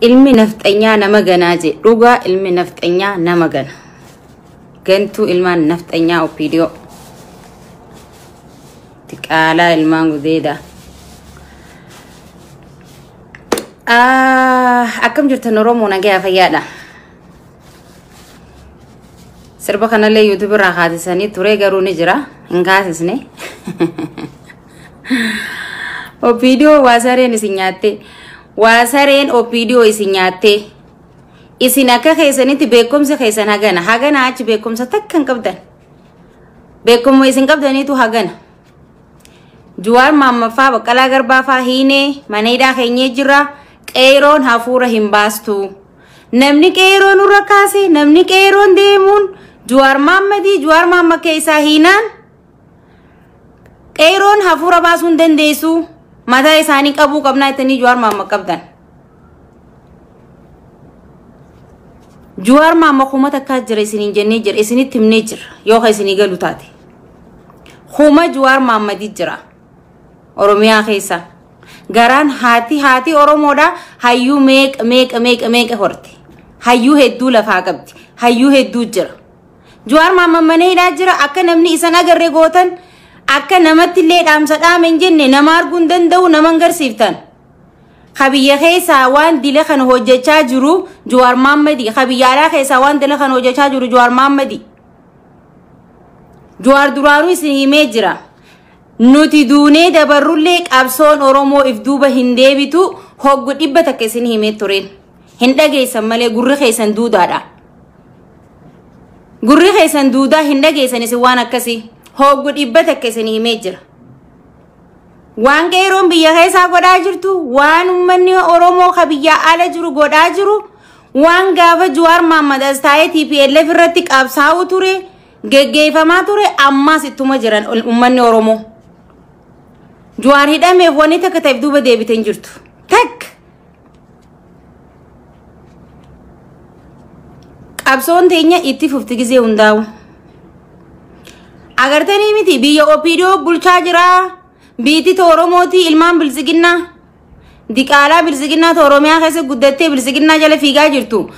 ilmi nafxanyaa nama ganaa je dhugaa ilmi nafxanyaa nama gana gantu ilmaan nafxanyaa opidio tiqaalaa ilmaan gudeeda akkam jirtan Oromoo nagaa fayyaadha sirba kanallee YouTube irraa kaasisanii ture garuu ni jira hin kaasisne opidio waasareen isin nyaatte Wasaren opidio isinyate isinaka keessanitti beekumsa keessan hagana achi beekumsa takkan qabdan beekumo isin qabdanitu hagana Juwar Mammaffaa Baqqalaa Garbaa hiine maneedhaa keenya jira qeeroon hafuura hin baastu namni qeeroon urra kaase namni qeeroon deemuun Juwar Mamma keessaa hiinaan qeeroon hafuura baasuun dandeessu Mata isaanii qabuu qabnaa itanii Juwar Mamma qabdan. Juwar Mamma kuma takka jira isiniin jennee jira isinitti himnee jira yoo isinii galu taate. Kuma Juwar Mamma jira Oromiyaa keessa. Garaan haati Oromoodha hayyuu meeqa horte. Hayyuu hedduu lafaa qabdi. Hayyuu hedduu jira. Juwar Mamma maneedhaa jira akka namni isan agarree gootan. Akka namatti illee dhaamsa dhaamen jenne nama arguun danda'u nama garsiiftan Khabiyya keessa waan dile kan hojjechaa jiru Juwar Mammadi Khabiyyaadhaa keessa waan dile kan hojjechaa jiru Juwar Mammadi Juwar duraanuu isin himee jira nuti duunee dabarrullee qabsoon Oromoo if duuba hin deebitu hoggu dhibba takka isin himee tureen hin dhageessan malee gurri keessan duudaadha gurri keessan duudaa hin dhageessan isin waan akkasii Hoggu dhibba takka isin himee jira. Waan qeeroon biyya keessaa godhaa jirtu, waan uummanni Oromoo ka biyya ala jiru godhaa jiru, waan gaafa Juwar Mamma taa'ee TPLF irratti qabsaa'u ture, geggeeffamaa ture, ammaas ittuma jiran uummanni Oromoo. Juwar hidhameef wanni takka ta'eef duuba deebiten jirtu. Takka. Qabsoon teenya itti fufti gisee hundaa'u. Agartanii miti biyya opidio bulchaa jira biiti Oromooti ilmaan bilisiginna diqaalaa bilisiginna Oromiyaa keessa guddattee bilisiginna jala fiigaa jirtu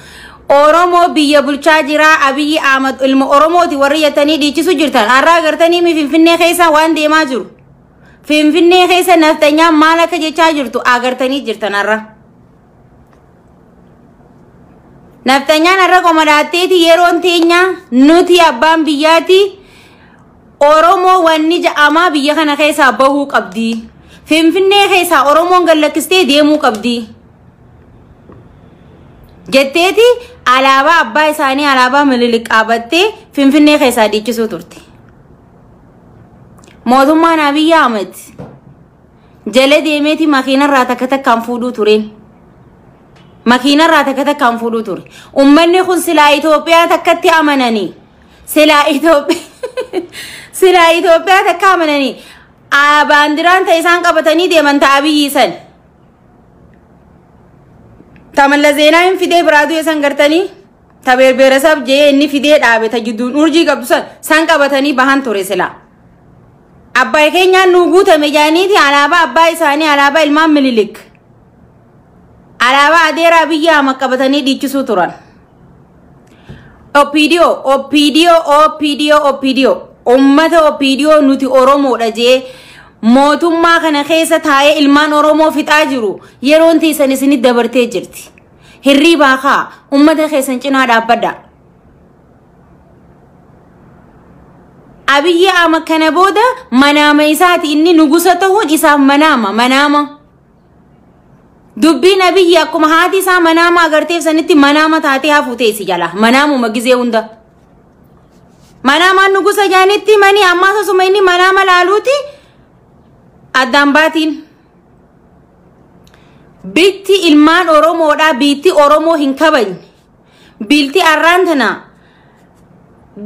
Oromoo biyya bulchaa jira Abiyyi Ahmad ilma Oromooti warri yatanii dhiichisu jirtan arraa agartanii mi Finfinnee keessa waan deemaa jiru Finfinnee keessa naftanyaa maal akka jechaa jirtu agartanii jirtan arraa naftanyaan arra qomadaateeti yeroon teenya nuti abbaan biyyaati Oromoo wanni ja'amaa biyya kana keessa bahuu qabdi. Finfinnee keessa Oromoon gallakkistee deemuu qabdi. Jetteeti alaabaa abbaa isaanii alaabaa Minilik qabattee Finfinnee keessa dhiichisuu turte. Mootummaan Abiyyi Ahmed jala deemeeti makiinarraa takkaan fuudhuu tureen. Makiinarraa takkaan fuudhuu ture. Uummanni kun silaa Itoophiyaa takkatti amananii. Sila Itoophiyaa takka amananii baandiraan ta'e isaan qabatanii deeman ta'a Abiyyi san tamalla zeenaan fidee biraaduu isaan gartanii tabeerbeerasab jee inni fidee dhaabe ta gidduun urjii qabdu san qabatanii bahan ture sila abbaa keenyaan nu guutame jaaniiti alaabaa abbaa isaanii alaabaa ilmaan Minilik alaabaa adeera Abiyyi Ahmad qabatanii dhiichisuu turan Opidio ummata opidio nuti Oromoodha jee mootummaa kana keessa taa'ee ilmaan Oromoo fixaa jiru yeroon teessan isinit dabartee jirti hirriibaa kaa ummata keessan cinaa dhaabbadha Abiyyi Ahmad kana booda manaama isaati inni nugusa ta'uun isaaf manaama dubbiin Abiyyi akkuma haati isaa manaama agarteef sanitti manaama taatee hafuu teessi jala manaamuma gizee hunda Manama nugusa jaanitti mani amma sasuma inni manama laaluuti addaan baatiin bitti ilmaan Oromoodha bitti Oromoo hin kabajne bilti arraantana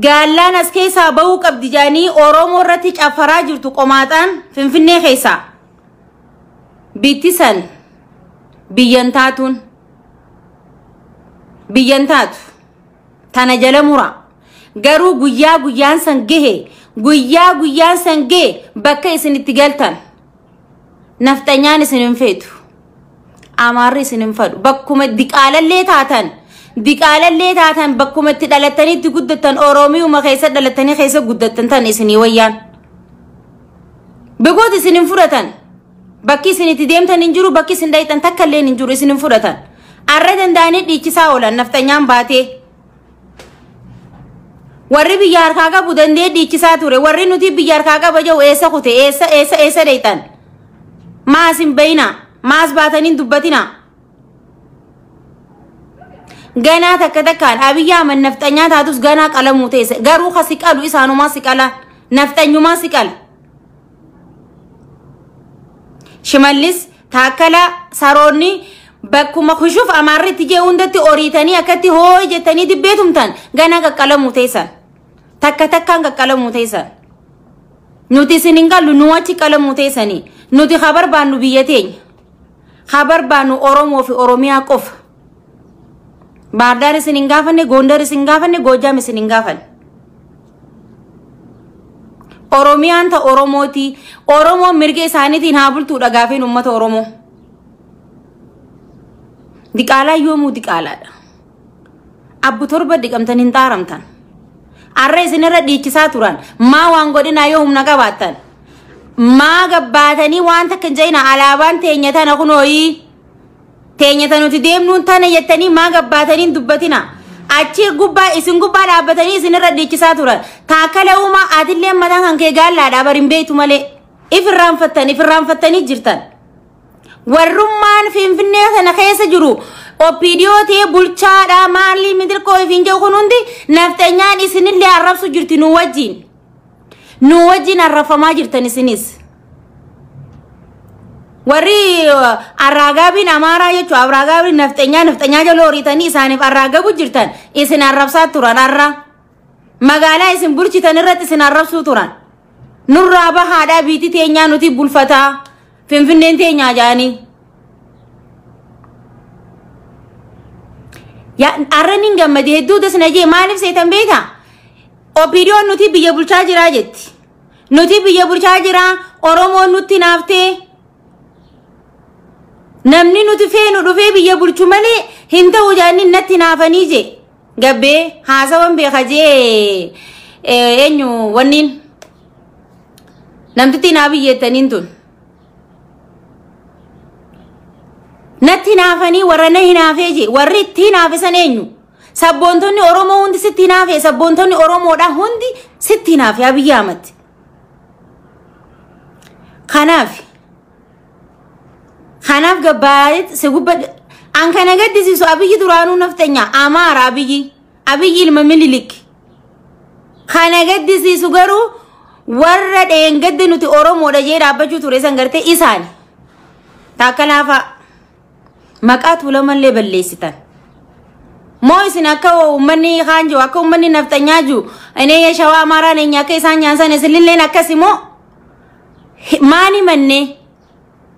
gaallaan as keessaa bahuu qabdi jaanii Oromoo irratti caffaraa jirtu qomaaxaan Finfinnee keessa bitti san biyyan taatu tana jala mura Garuu guyyaan san gehe bakka isinitti galtan naftanyaan isin hin feetu Amaarri isinin fadhu bakkuma diqaalallee taatan bakkuma itti dhalatanii itti guddatan Oromiuma keessa dhalatanii keessa guddatan tan isinii wayyaan begoot isinin fudhatan bakki isin itti deemtan hin jiru bakki isin dhaytan takka illee hin jiru isinin fudhatan arra danda'anii dhiichisaa oolan naftanyaan baatee warri biyya harkaa qabu dandee dhiichisaa ture warri nuti biyya harkaa qaba jiru eessa kute eessa dhaytan maas hin bayna maas baataniin dubbatina ganaa takka takkaan Abiyyi Ahmed naftanyaa taatus ganaa qalamuu ta'e garuu ka siqalu isaanumaa siqala naftanyumaa siqala Shimallis Taakkalaa Saroonni bakkuma khushuuf Amaarritti jee hundatti oriitanii akkatti hooy jettanii dibbeetumtan ganaa qaqqalamuu ta'esan takka takkaan qaqqalamuu ta'esan nuti isinin gallu nu achi qalamuu ta'esanii nuti khabar baanu biyya teenya khabar baanu Oromoo fi Oromiyaa qofa Baardar isinin gaafanne Gondar isinin gaafanne Gojaam isinin gaafanne Oromiyaan ta Oromooti Oromoo mirga isaaniitiin haa bultuudha gaafeen ummata Oromoo diqaalaa yoomuu diqaalaadha abbu torba diqamtan hin xaaramtan arra isinirra dhiichisaa turan maa waan godhinaa yoo humna qabaattan maa gabbaatanii waan takka jayna alaabaan teenya tana kunooyi teenya tanuti deemnuun tana yettanii maa gabbaatanii dubbatina achi gubbaa isin gubbaa dhaabbatanii isinirra dhiichisaa turan Taakkalaa uumaa atillee mataan kan kee gaallaadha barin beeytu malee ifirraanfattanii jirtan warrummaan Finfinnee sana keessa jiru opidiyootii bulchaadha maalii midirkoo ifin jiru kun hundi naftanyaan isinillee arrabsu jirti nu wajjin arrafamaa jirtan isinis warri arraagaabiin Amaaraa jechuun arraagaabiin naftanyaa jaloo horiitanii isaaniif arraagabu jirtan isin arrabsaa turan arra magaalaa isin bulchitan irratti isin arrabsuu turan nurraa bahaadhaa biitii teenyaa nuti bulfataa Finfinneen teenyaa jaanii arraniin gammade hedduu dasna jee maaliif seetan beeka opidiyoon nuti biyya bulchaa jiraa jetti nuti biyya bulchaa jiraa Oromoon nutti naaftee namni nuti feenu dhufee biyya bulchu malee hin ta'u jaanni natti naafanii je gabbee haasawan beeka jee eenyu wanniin namtitti naa biyyeettaniin tun natti naafanii warra na hinaafee je warri itti hinaafisan eenyu sabboontonni Oromoo hundi sitti hinaafee sabboontonni Oromoodha hundi sitti hinaafee Abiyyi Ahmed kanaaf gabbaayet se gubba an kana gaddisiisu Abiyyi duraanuu naftanya Amaara Abiyyi ilma Minilik kana gaddisiisu garuu warra dheengadde nuti Oromoodha jee dhaabbachuu ture san gartee isaani Taakkalaafa maqaa tuulamallee balleessitan moo isin akka ummanni khaanjo akka ummanni naftanyaa ju ene shawaa Amaaraa neenya akka isaan nyaansan isinilleen akkasimoo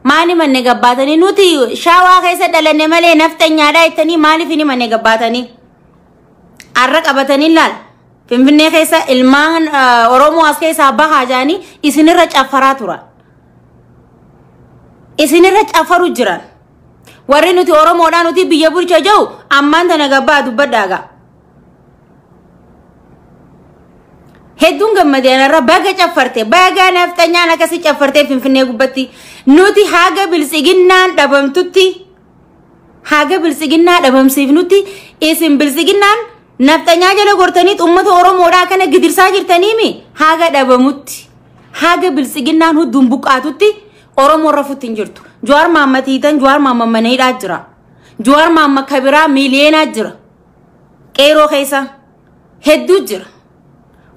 maani manne gabbaatanii nuti shawaa keessa dhalanne malee naftanyaadha ittanii maaliif hin manne gabbaatanii arra qabatanii laal Finfinnee keessa ilmaan Oromoo as keessa bahaa jaanii isinirra caffaraa turan isinirra caffaru jiran warri nuti Oromoodhaan nuti biyya bulcha jiru ammaan tana gabbaa dubbadhaaga hedduun gammadeen irra baga caffarte baga naftanyaan akkasi caffarte Finfinnee gubbatti nuti haga bilsiginnaan dhabamtutti haga bilsiginnaa dhabamsiifnutti isin bilsiginnaan naftanyaa jala gortanii ummata Oromoodhaa kana gidirsaa jirtaniimi haga dhabamutti haga bilsiginnaan hudduun buqqaatutti Oromoo rafutti hin jirtu Jawaar Mohammad hiitan Jawaar Mohammad maneedhaa jira Jawaar Mohammad kabiraa miiliyeenaa jira qeeroo keessa hedduu jira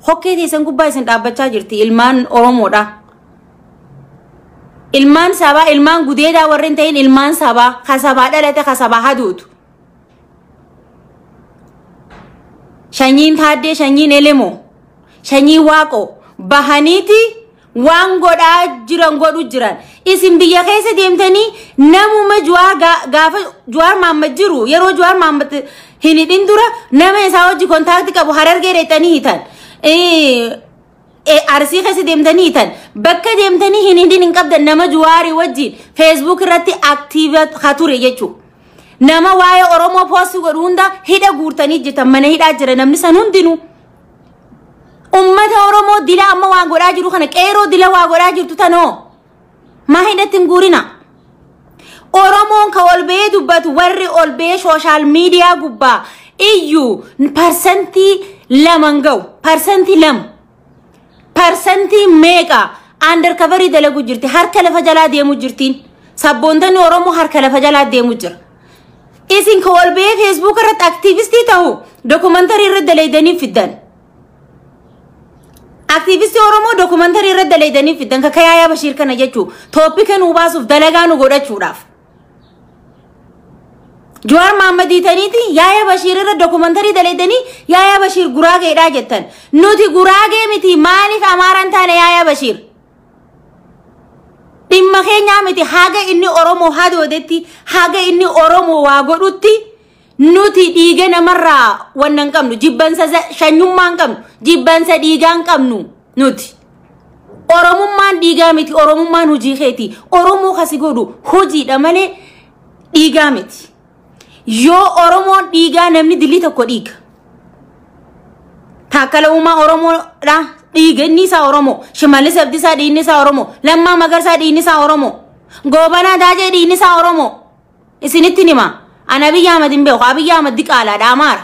hokkee teessan gubbaa isin dhaabbachaa jirti ilmaan Oromoodha ilmaan sabaa ilmaan gudeedaa warreen ta'in ilmaan sabaa kasabaa dhalate kasabaa haduutu shanyiin Taaddee shanyiin Elemoo shanyiin Waaqoo bahaniiti waan godhaa jiran godhu jiran isin biyya keessa deemtanii namuma gaafa Jawaar Mohammad jiru yeroo Jawaar Mohammad hin hidhin dura nama isaa hojii kontaakti qabu Harargee dheexanii hitan arsii keessa deemtanii tan bakka deemtanii hin hindin qabdan nama Jawaari wajjin Facebook irratti active hature jechuudha. Nama waa'ee Oromoo post godhu hunda hidha guurtanii jirtan mana hidhaa jira namni san hundinuu. Ummata Oromoo dila amma waan godhaa jiru kana qeeroo dila waa godhaa jirtu tanoo maa hidhatti hin guurina. Oromoon ka olbee dubbatu warri olbee social media gubbaa iyyuu percentii laman ga'u percentii lama percentii meeqa undercoverii dalagu jirti harka lafa jalaa deemu jirtiin sabboontonni Oromoo harka lafa jalaa deemu jira. Isin ka olbee Facebook irratti activistii ta'u documentary irratti dalaydanii fiddan. Activisti Oromoo documentary irratti dalaydanii fiddan ka Yahyaa Bashiir kana jechuu topiika nu baasuuf dalagaa nu godhachuudhaaf. Jawaar Mohaammed taniiti Yahyaa Bashiir irratti documentary dalaydanii Yahyaa Bashiir guraageedhaa jettan. Nuti guraagee miti maaliif Amaaraan taane Yahyaa Bashiir? Dhimma keenyaa miti haga inni Oromoo hadoodetti haga inni Oromoo waa godhutti nuti dhiiga namarraa wannan qabnu jibbansa shanyummaan qabnu jibbansa dhiigaan qabnu nuti. Oromummaan dhiigaa miti Oromummaan hojii keeti. Oromoo kasi godhu hojiidha malee dhiigaa miti. Yoo Oromoon dhiigaa namni dilii tokko dhiiga. Taakala uumaa Oromoodha dhiiga inni isaa Oromoo. Shimallis Abdiisaa dhiigni isaa Oromoo. Lammaa Magarsaa dhiigni isaa Oromoo. Goobanaa Daajee dhiigni isaa Oromoo. Isinitti nima. Ana Abiyyi Ahmad hin beeku. Abiyyi Ahmad diqaalaadha Amaara.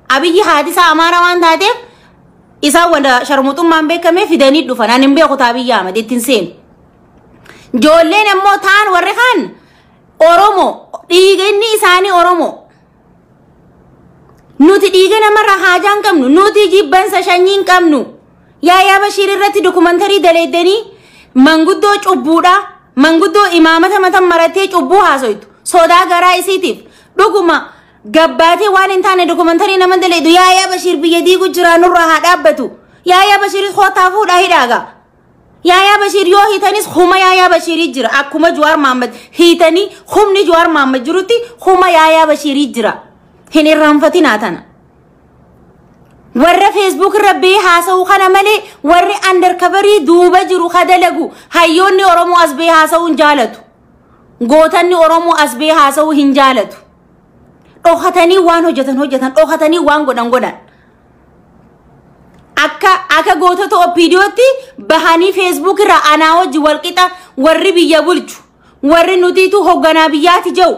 Abiyyi haati isaa Amaara waan taateef isaa wanda sharmuxummaan beekamee fidanii dhufan. Ani hin beeku Abiyyi Ahmad ittiin seenu. Ijoolleen immoo ta'an warri kaan Oromoo. Dhiiga inni isaanii Oromoo. Nuti dhiiga namarraa haajaan qabnu. Nuti jibbansa shanyiin qabnu. Yahyaa Bashiir irratti documentary dalaydanii manguddoo cubbuudha. Manguddoo imaamata matan marattee cubbuu haasoytu. Sodaa garaa isiitiif. Dhuguma gabbaatee waan hin taane documentary nama dalaydu Yahyaa Bashiir biyya diigu jira nurraa haa dhaabbatu. Yahyaa Bashiir kootaa fuudhaa hidhaaga. Yahyaa Bashiir yoo hiitanis huma Yahyaa Bashiir jira. Akkuma Jawaar Mohaammed hiitanii humni Jawaar Mohaammed jirutti huma Yahyaa Bashiir jira. Hin irraanfatinaa tana. Warra Facebook irra bee haasa'u kana malee warri undercoverii duuba jiru kadalagu hayyoonni Oromoo as bee haasa'u hin jaalatu. Gootanni Oromoo as bee haasa'u hin jaalatu. Dhokatanii waan hojjetan dhokatanii waan godhan. Akka gootota OPDOtti bahanii Facebook irra anaa wajji walqixa warri biyya bulchu warri nutiitu hogganaa biyyaati jiru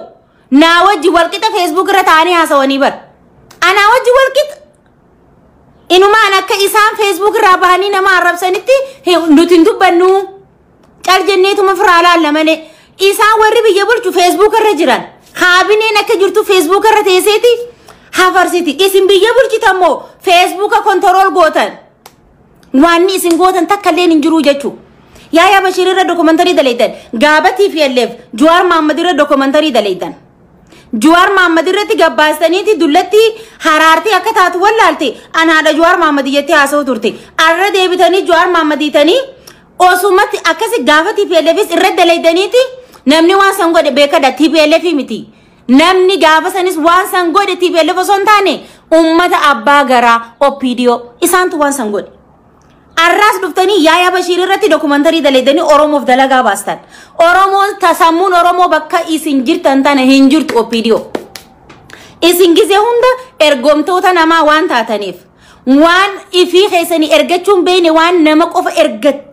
naa wajji walqixa Facebook irra taa'anii haasawanii bar anaa wajji walqixa inumaan akka isaan Facebook irraa bahanii nama arrabsanitti nuti hin dubbannu cal jenneetuma firaa laalla malee isaan warri biyya bulchu Facebook irra jiran kaabineen akka jirtu Facebook irra teesseeti hafarsiti isin biyya bulchitammoo Facebook control gootan waanni isin gootan takkalleen hin jiru jechu. Yahyaa Bashiir irra documentary dalaydan gaabatii fi elleef Jawaar Mohaammed irra documentary dalaydan. Jawaar Mohaammed irratti gabbaastaniiti dullatti haraartii akka taatu wallaalte anaadha Jawaar Mohaammed jettee haasa'u turte. Arra deebitanii Jawaar Mohaammed itanii osumatti akkasi gaabatii fi elleefis irra dalaydaniiti namni waan san godhe beekadha TPLF miti. Namni gaafa sanis waan san godhe TPLF osoo hin taane ummata abbaa garaa OPDO isaantu waan san godhe. Arras duftanii Yahyaa Bashiir irratti documentary dalaydanii Oromoof dalagaa baastan. Oromoon tasammuun Oromoo bakka isin jirtan tana hin jirtu OPDO. Isin gizee hunda ergomtoota namaa waan taataniif waan ifii keessanii ergachuun beene waan nama qofa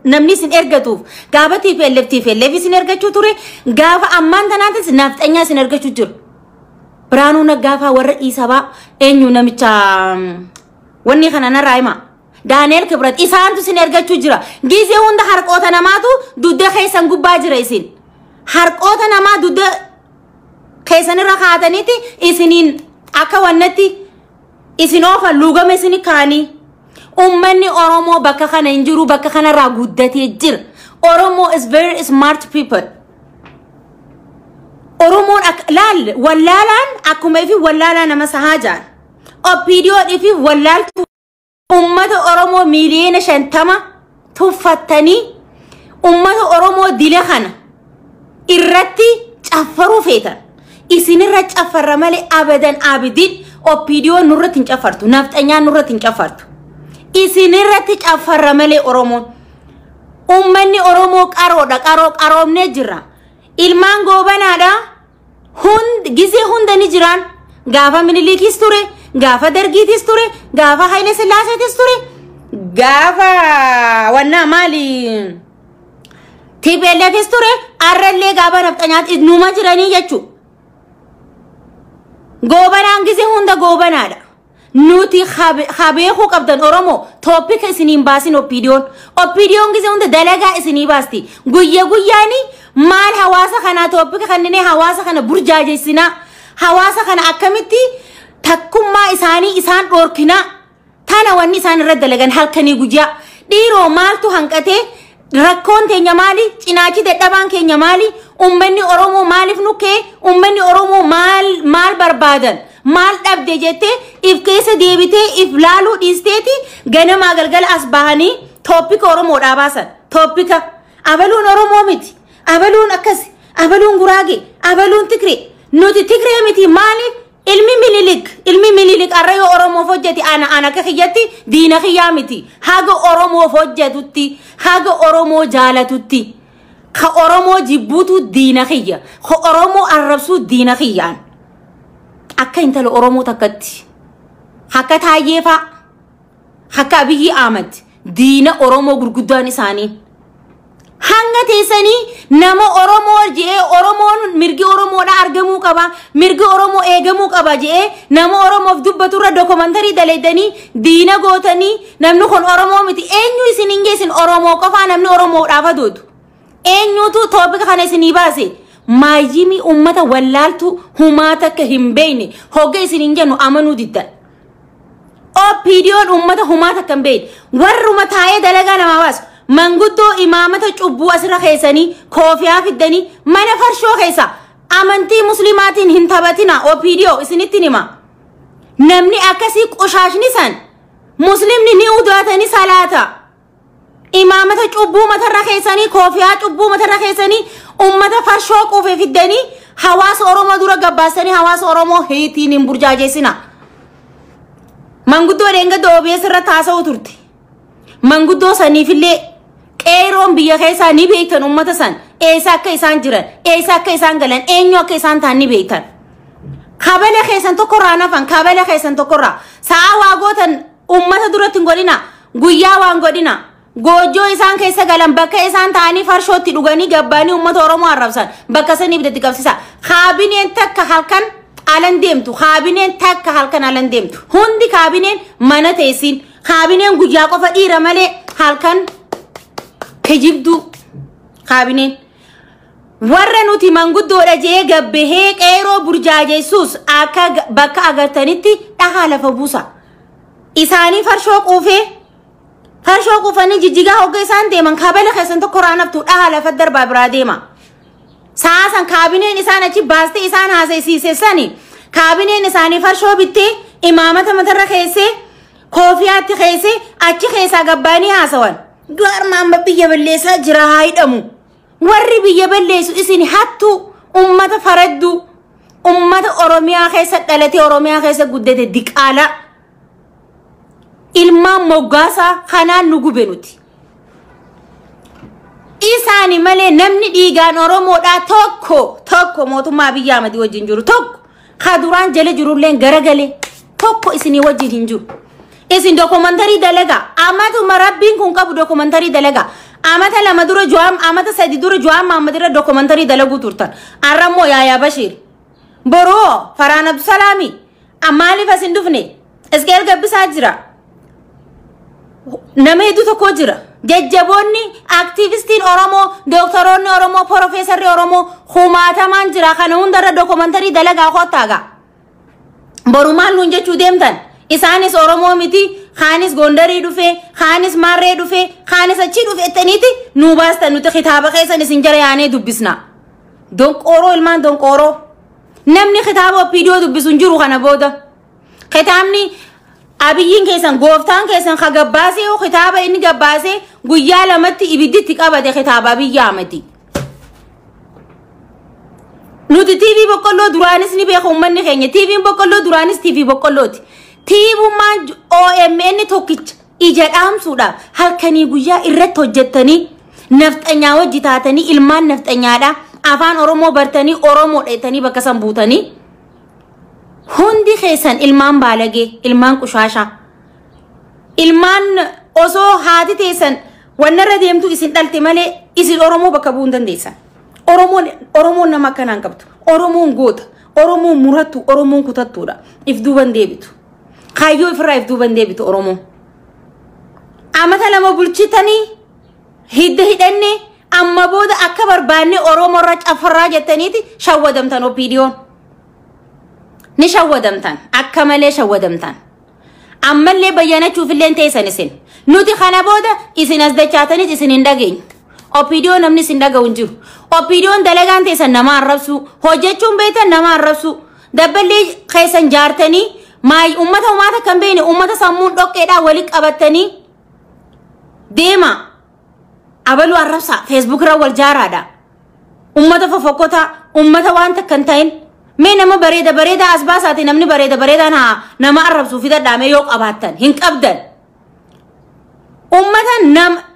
namni isin ergatuuf gaafa TPLF isin ergachuu ture gaafa ammaan tanaatis nafxanyaa isin ergachuu jiru. Biraanuu Naggaafaa warra Dhiisabaa eenyu namicha wanni kana narraa himaa. Daani'el Kibrat isaantu isin ergachuu jira. Gizee hunda harqoota namaatu dudda keessan gubbaa jira isin. Harqoota namaa dudda keessan irra kaataniiti isiniin akka wannatti isin oofan luugame isini kaanii. Ummanni Oromoo bakka kana hin jiru bakka kanarraa guddatee jira. Oromoo is very smart people. Oromoon laal wallaalaan akkuma ifi wallaalaa nama sahaajaan. OPDO ifi wallaaltu ummata Oromoo miliyoona 50 tuffattanii ummata Oromoo dile kana irratti caffaruu feetan. Isinirra caffarra malee abadan abidin OPDO nurratti hin caffartu. Nafxanyaan nurratti hin caffartu. isinirratti cafarra malee Oromoon ummanni Oromoo qaroodha qaroomne jira ilmaan goobanaadha gize hunda ni jiran gaafa Minilikis ture gaafa Dargiitis ture gaafa Haile Sillaaseetis ture gaafa wanna maali TPLFis ture arrallee gaafa nafxanyaat idnuma jiranii jechu goobanaan gize hunda goobanaadha nuti khabeeku qabdan Oromo topic isiniin baasin opinion gize hunda dalagaa isinii baasti guyyaani maal hawaasa kana topic kannine hawaasa kana burjaajeessina hawaasa kana akkamitti takkummaa isaanii isaan dhorkina tana wanni isaan irra dalagan halkanii guyyaa dhiiroo maaltu hanqate rakkoon teenya maali cinaachi dadhabaan keenya maali ummanni Oromoo maaliif nukkee ummanni Oromoo maal barbaadan maal dhabde jette if keessa deebitee if laaluu dhiisteeti ganamaa galgala as bahanii toopika Oromoo dhaabaasan toopika abaluun Oromoo miti abaluun akkas abaluun Guraage abaluun Tigree nuti Tigree miti maaliif ilmi Minilik arrayo Oromoo hojjeti ana ka khiyyatti diina khiyyaa miti haga Oromoo hojjetutti haga Oromoo jaalatutti ka Oromoo jibbuutu diina khiyya ka Oromoo arrabsuu diina khiyyaan akka intala Oromoo takkatti akka Taayyeefaa akka Abiyyi Ahmad diina Oromoo gurguddaan isaanii hanga teessanii nama Oromoo jee Oromoon mirgi Oromoodha argamuu qaba mirgi Oromoo eegamuu qaba jee nama Oromoof dubbaturra dokumentari daleedanii diina gootanii namni kun Oromoo miti eenyu isin hingeessin Oromoo qofaa namni Oromoodhaaf aduutu eenyutu toopika kana isinii baase maayimi ummata wallaaltu humaata akka hin beeyne hogga isin hinjennu amanuu diddan opinion ummata humaata akka hin beeyne warruma taa'ee dalagaa namaa baasu manguddoo imaamata cubbuu asirra keessanii koofiyaa fiddanii mana farshoo keessa amantii muslimaatiin hin taphatina opinion isinitti nima namni akkasii qoshaashni san muslimni ni udaatanii salaata imaamata cubbuu matarra keessanii koofiyaa cubbuu matarra keessanii ummata farshoo quufee fiddanii hawaasa Oromoo dura gabbaasanii hawaasa Oromoo heetiin hin burjaajeessina manguddoo deengadoo OBS irra taasa'u turte manguddoo saniifillee qeeroon biyya keessaa ni beektan ummata san eessa akka isaan jiran eessa akka isaan galan eenyu akka isaan ta'an ni beektan kabala keessan tokkorraa nafan kabala keessan tokkorraa sa'a waa gootan ummata duratti hin godhina guyyaa waan godhina goojjoo isaan keessa galan bakka isaan ta'anii farshootti dhuganii gabbaanii ummata Oromoo arrabsan bakka sanii bidatti qabsisa kaabineen takka halkan alan deemtu kaabineen takka halkan alan deemtu hundi kaabineen mana teessin kaabineen guyyaa qofa dhiira malee halkan kijibdu kaabineen warra nuti manguddoodha jee gabbehee qeeroo burjaajeessuus akka bakka agartanitti dhahaa lafa buusa isaanii farshoo quufanii jijjigaa hogga isaan deeman kabala keessan tokko raanaftu dhahaa lafa darbaa biraa deema saasan kaabineen isaan achi baaste isaan haasaysiisessani kaabineen isaanii farshoo bittee imaamata matarra keessee koofiyaatti keessee achi keessaa gabbaanii haasawan garmaan biyya balleessaa jira haa hidhamu warri biyya balleessu isin hattu ummata faraddu ummata Oromiyaa keessa dhalate Oromiyaa keessa guddate diqaala ilmaan moggaasa kanaan nu gube nuti isaani malee namni dhiigaan Oromoodhaa tokko mootummaa Abiyyi Ahmad wajjin jiru tokko kaduraan jala jirulleen garagalee tokko isinii wajjin hin jiru isin dokumentari dalaga amatuma rabbiin kun qabu dokumentari dalaga amata lama dura juam amata sadi dura juam mamadira dokumentari dalagu turtan arramo ya Bashir boro Farhan Abdusalami amali fasin dufne eskel gabbisa jira nama hedduu tokko jira jajjaboonni aktivistiin Oromoo doktoroonni Oromoo profeesarri Oromoo humaatamaan jira kana hundarra dokumentari dalagaa qottaaga borumaan nuun jechuu deemtan isaanis Oromoo miti khaanis Gondarii dhufe khaanis Marree dhufe khaanis achi dhufe ettaniiti nu baastan nuti kitaaba keessan isin jara yaanee dubbisna donqoroo ilmaan donqoroo namni kitaaba opidiyoo dubbisun jiru kana booda kitaabni Abiyyiin keessan gooftaan keessan khagabbaasee oo kitaaba inni gabbaasee guyyaa lamatti ibidditti qabate kitaaba Abiyyi Ahmadi nuti TV boqqolloo duraanis ni beeku ummanni keenya TV boqqolloo duraanis TV boqqollooti TV man OMN tokkicha ijadhaam suudha halkanii guyyaa irratti hojjettanii nafxanyaa wajji taatanii ilmaan nafxanyaadha afaan oromoo bartanii oromoo dheetanii bakka san buutanii hundi keessan ilmaan baalagee ilmaan qushaashaa ilmaan osoo haati teessan wannarra deemtu isin dhalte malee isin oromoo bakka bu'uu hin dandeessan. Oromoon nama akkanaan qabdu. Oromoon goota. Oromoon murattu. Oromoon kutattuudha. If duuban deebitu. Kaayyoo ifirraa if duuban deebitu Oromoon. Amata lama bulchitanii hidda hidhannee amma booda akka barbaanne Oromoo irra cafarraa jettaniiti shawwadamtan OPDO'n. Ni shawwadamtan. Akka malee shawwadamtan. Ammallee bayyanachuuf illee teessan isin. Nuti kana booda isin as dachaatanis isin hin dhageenyu. OPDO namni isin dhaga'u hin jiru. OPDO'n dalagaan teessan nama arrabsu. Hojjechuun beektan nama arrabsu. Dabballee keessan jaartanii ummata kan beekne ummata sammuun dhoqqeedhaan walitti qabattanii deema. Abaluu arrabsa Facebook irra wal jaaraadha. Ummata fofokkotaa ummata waan takka hin ta'in. Mee nama bareeda as baasaati namni bareedaan nama arrabsuu fidadhaame yoo qabaattan hin qabdan.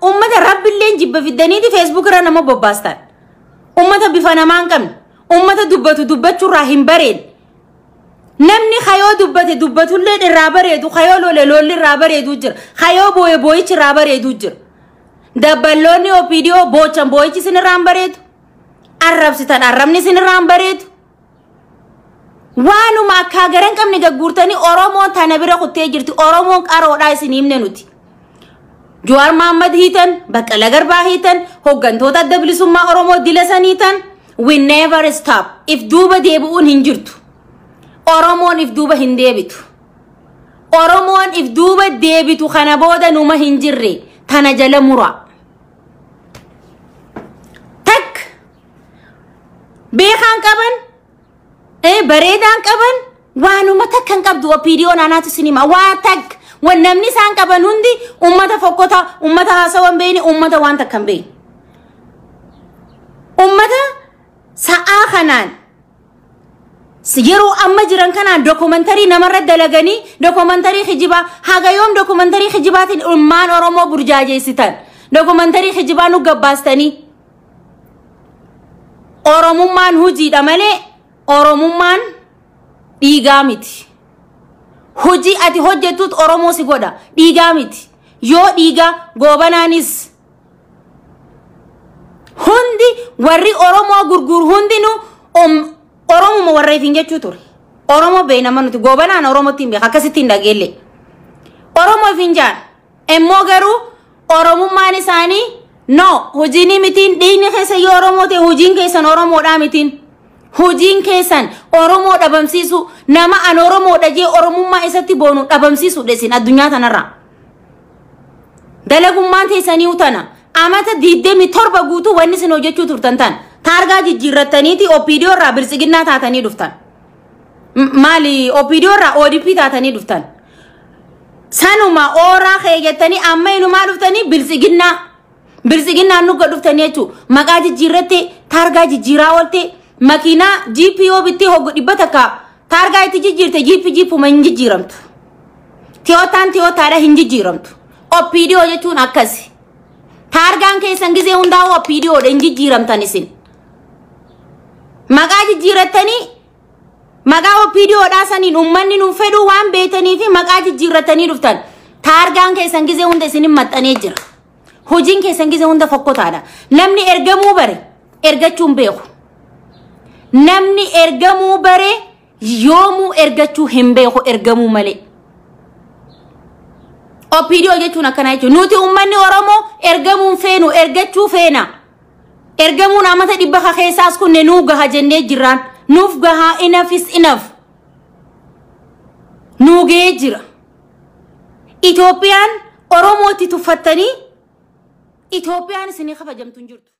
Ummata rabbilleen jibba fiddaniiti Facebook irra nama bobbaastan. Ummata bifa namaa hin qabne. Ummata dubbachuurraa hin bareedne. Namni kayoo dubbatullee irraa bareedu kayoo lolli irraa bareedu jira. Kayoo booyichi irraa bareedu jira. Dabballoonni OPDO booyichi isin irraa hin bareedu. Arrabsitan arrabni isin irraa hin bareedu. Waanuma akka garan qabne gagguurtanii Oromoon tana bira kuttee jirti. Oromoon qaroodhaa isin himne nuti. Jawaar Mohaammed hiitan, Baqqalaa Garbaa hiitan, hooggantoota adda bilisummaa Oromoo dilasan hiitan. We never stop. If duuba deebi'uun hin jirtu. Oromoon if duuba hin deebitu. Oromoon if duuba deebitu kana booda numa hin jirre tana jala muraa. Tak beekaan qaban bareedaan qaban waanuma takka hin qabdu OPDO'n anaatu sinima waa tak wan namni isaan qaban hundi ummata fokkota ummata haasawan beeni ummata waan takka hin beeni. Ummata sa'aa kanaan yeroo amma jiran kanaan dokumentari namarra dalaganii dokumentari kijibaa haga yoom dokumentari kijibaatiin ilmaan Oromoo burjaajeessitan dokumentari kijibaa nu gabbaastanii Oromummaan hojiidha malee Oromummaan dhiigaa miti. Hojii ati hojjettuut Oromoo si godha dhiigaa miti. Yoo dhiigaa goobanaanis hundi warri Oromoo gurgur hundinu Oromoo warreef hin jechuu ture. Oromoo beekama nuti goobanaan Oromootti hin beeka akkasitti hin dhageelle. Oromoo hin jaan immoo garuu Oromummaan isaanii no hojiin mitiin dhiigni keessa yoo Oromoo ta'e hojiin keessan Oromoodhaa mitiin. Hojiin keessan Oromoo dhabamsiisu nama an Oromoodha jee Oromummaa isatti boonu dhabamsiisu dheesin addunyaa tanarraa. Dalagummaan teessanii utana amata 27 guutuu wanni isin hojjechuu turtan tan. Targaa jijjiirrattaniiti OPDO irraa bilisiginnaa taatanii dhuftan. Maali OPDO irraa ODP taatanii dhuftan. Sanuma ooraa keeyyattanii amma inumaa dhuftanii bilisiginnaa. Bilisiginnaan nugga dhuftanii jechuun maqaa jijjiirratte targaa jijjiiraa oolte makiinaa GPO bitti hoggu dhibbata ka targaa itti jijjiirte GPuma hin jijjiiramtu. Tiyootaadha hin jijjiiramtu. OPDO jechuun akkasi. Targaan keessan gizee hundaa'u OPDOdha hin jijjiiramtan isin. Maqaa jijjiirrattanii maqaa OPDOdhaa saniin uummanni nuuf fedhu waan beetanii fi maqaa jijjiirrattanii dhuftan. Targaan keessan gizee hunda isin hin maxxanee jira. Hojiin keessan gizee hunda fokkotaadha. Namni ergamuu bare ergachuun beeku. Namni ergamuu bare yoomuu ergachuu hin beeku ergamuu malee. OPDO jechuun akkana jechuun nuti uummanni Oromoo ergamuun feenu ergachuu feena. Ergamuun amata dhibba keessaas kunne nuu gaha jennee jirraan nuuf gahaa enough is enough. Nuu gahee jira. Itoophiyaan Oromootti tuffattanii Itoophiyaan isinii kabajamtu hin jirtu.